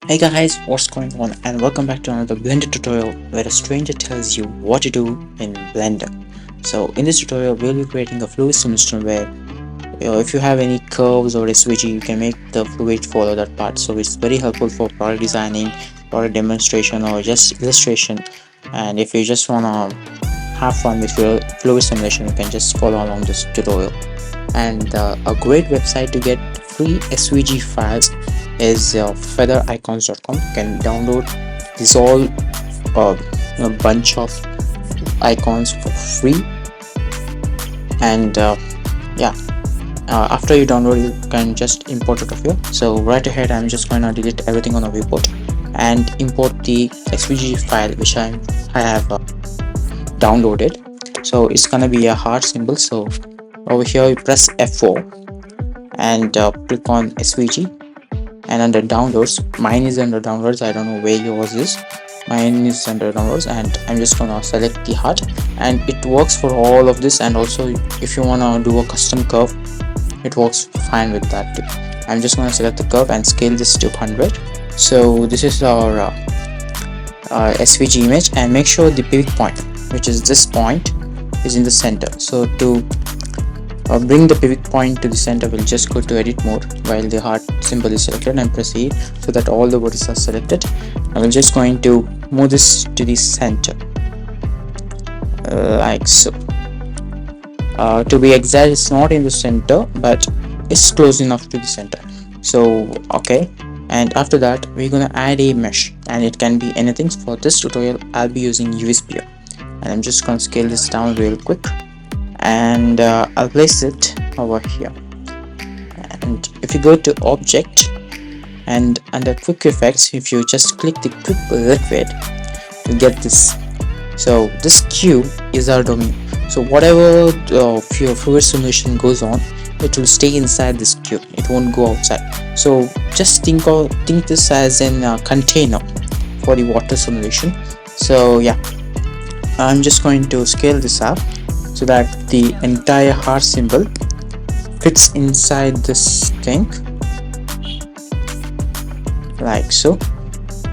Hey guys, what's going on, and welcome back to another Blender tutorial where a stranger tells you what to do in Blender. So in this tutorial we'll be creating a fluid simulation where if you have any curves or SVG, you can make the fluid follow that part. So it's very helpful for product designing, product demonstration, or just illustration. And if you just wanna have fun with your fluid simulation, you can just follow along this tutorial. And a great website to get free SVG files is feathericons.com. You can download this all bunch of icons for free. And yeah, after you download, you can just import it of here. So right ahead, I'm just going to delete everything on the viewport and import the SVG file which I have downloaded. So it's gonna be a heart symbol. So over here you press F4 and click on SVG, and under downloads, mine is under downloads. I don't know where yours is. Mine is under downloads, and I'm just gonna select the heart, and it works for all of this. And also if you wanna do a custom curve, it works fine with that too. I'm just gonna select the curve and scale this to 100. So this is our SVG image, and make sure the pivot point, which is this point, is in the center. So to bring the pivot point to the center, we'll just go to edit mode while the heart symbol is selected and proceed so that all the vertices are selected. I will just going to move this to the center like so. To be exact, it's not in the center, but it's close enough to the center. So okay, and after that we're gonna add a mesh, and it can be anything. For this tutorial I'll be using UV Sphere, and I'm just gonna scale this down real quick, and I'll place it over here. And if you go to object and under quick effects, if you just click the quick liquid, you get this. So this cube is our domain. So whatever your fluid simulation goes on, it will stay inside this cube, it won't go outside. So just think this as a container for the water simulation. So yeah, I'm just going to scale this up so that the entire heart symbol fits inside this thing like so.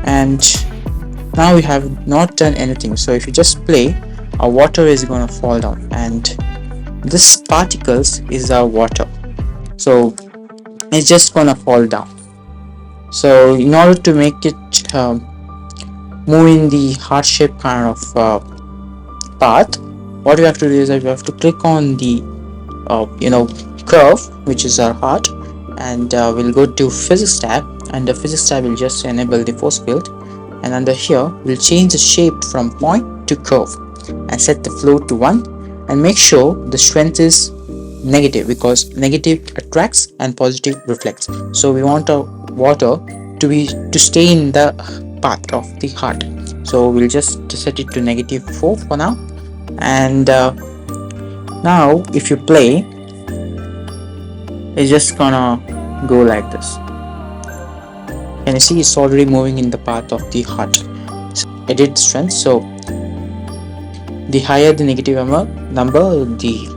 And now we have not done anything. So if you just play, our water is going to fall down, and this particles is our water, so it's just going to fall down. So in order to make it move in the heart shape kind of path, what you have to do is that you have to click on the curve, which is our heart, and we'll go to physics tab, and the physics tab will just enable the force field, and under here we'll change the shape from point to curve and set the flow to 1, and make sure the strength is negative, because negative attracts and positive reflects. So we want our water to stay in the path of the heart. So we'll just set it to -4 for now. And now if you play, it's just gonna go like this. And you see it's already moving in the path of the heart. So edit strength. So the higher the negative number, the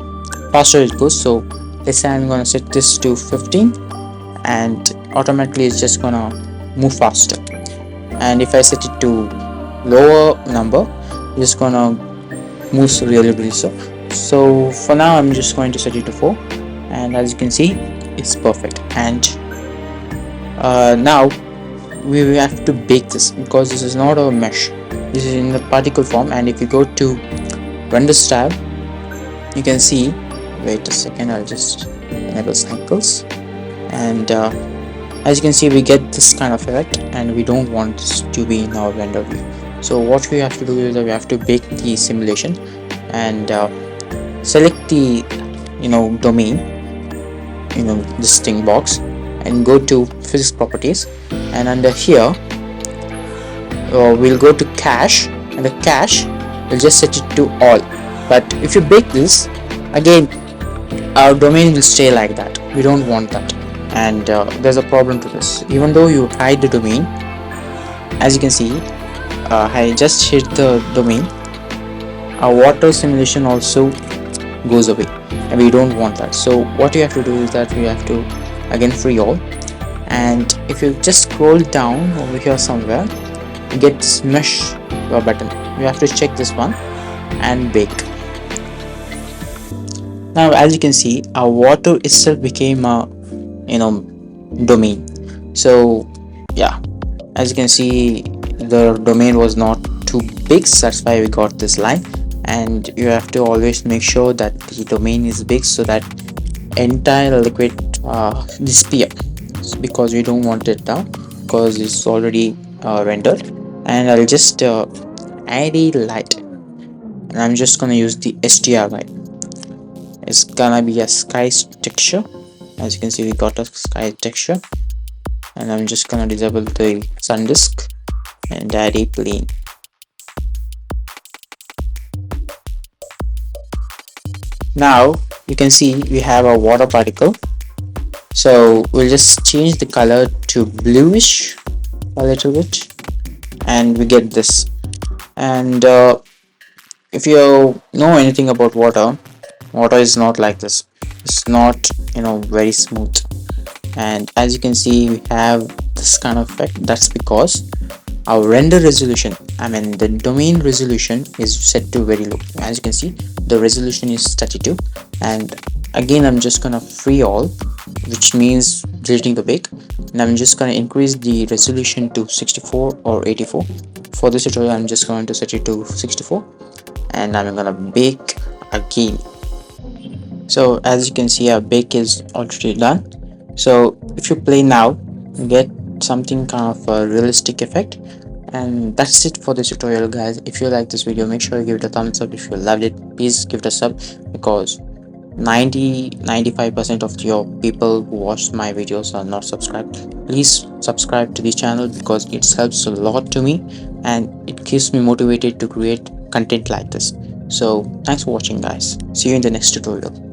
faster it goes. So let's say I'm gonna set this to 15, and automatically it's just gonna move faster. And if I set it to lower number, it's just gonna move really slow. So for now I'm just going to set it to 4, and as you can see it's perfect. And now we have to bake this, because this is not a mesh, this is in the particle form. And if you go to render tab, you can see, wait a second, I'll just enable cycles, and as you can see we get this kind of effect, and we don't want this to be in our render view. So what we have to do is that we have to bake the simulation, and select the domain, this thing box, and go to physics properties, and under here we'll go to cache, and the cache we'll just set it to all. But if you bake this again, our domain will stay like that. We don't want that, and there's a problem to this. Even though you hide the domain, as you can see, I just hit the domain, our water simulation also goes away, and we don't want that. So what you have to do is that we have to again free all, and if you just scroll down over here somewhere, you get this mesh button. You have to check this one and bake. Now as you can see, our water itself became a domain. So yeah, as you can see, the domain was not too big, so that's why we got this line. And you have to always make sure that the domain is big so that entire liquid disappear, because we don't want it now because it's already rendered. And I'll just add a light, and I'm just gonna use the STR light. It's gonna be a sky texture. As you can see, we got a sky texture, and I'm just gonna disable the sun disk and add a plane. Now you can see we have a water particle, so we'll just change the color to bluish a little bit, and we get this. And if you know anything about water, water is not like this. It's not very smooth, and as you can see, we have this kind of effect. That's because our render resolution, I mean the domain resolution, is set to very low. As you can see, the resolution is 32, and again I'm just gonna free all, which means deleting the bake, and I'm just gonna increase the resolution to 64 or 84. For this tutorial I'm just going to set it to 64, and I'm gonna bake again. So as you can see, our bake is already done. So if you play now, you get something kind of a realistic effect. And that's it for this tutorial, guys. If you like this video, make sure you give it a thumbs up. If you loved it, please give it a sub, because 95% of your people who watch my videos are not subscribed. Please subscribe to the channel because it helps a lot to me, and it keeps me motivated to create content like this. So thanks for watching, guys. See you in the next tutorial.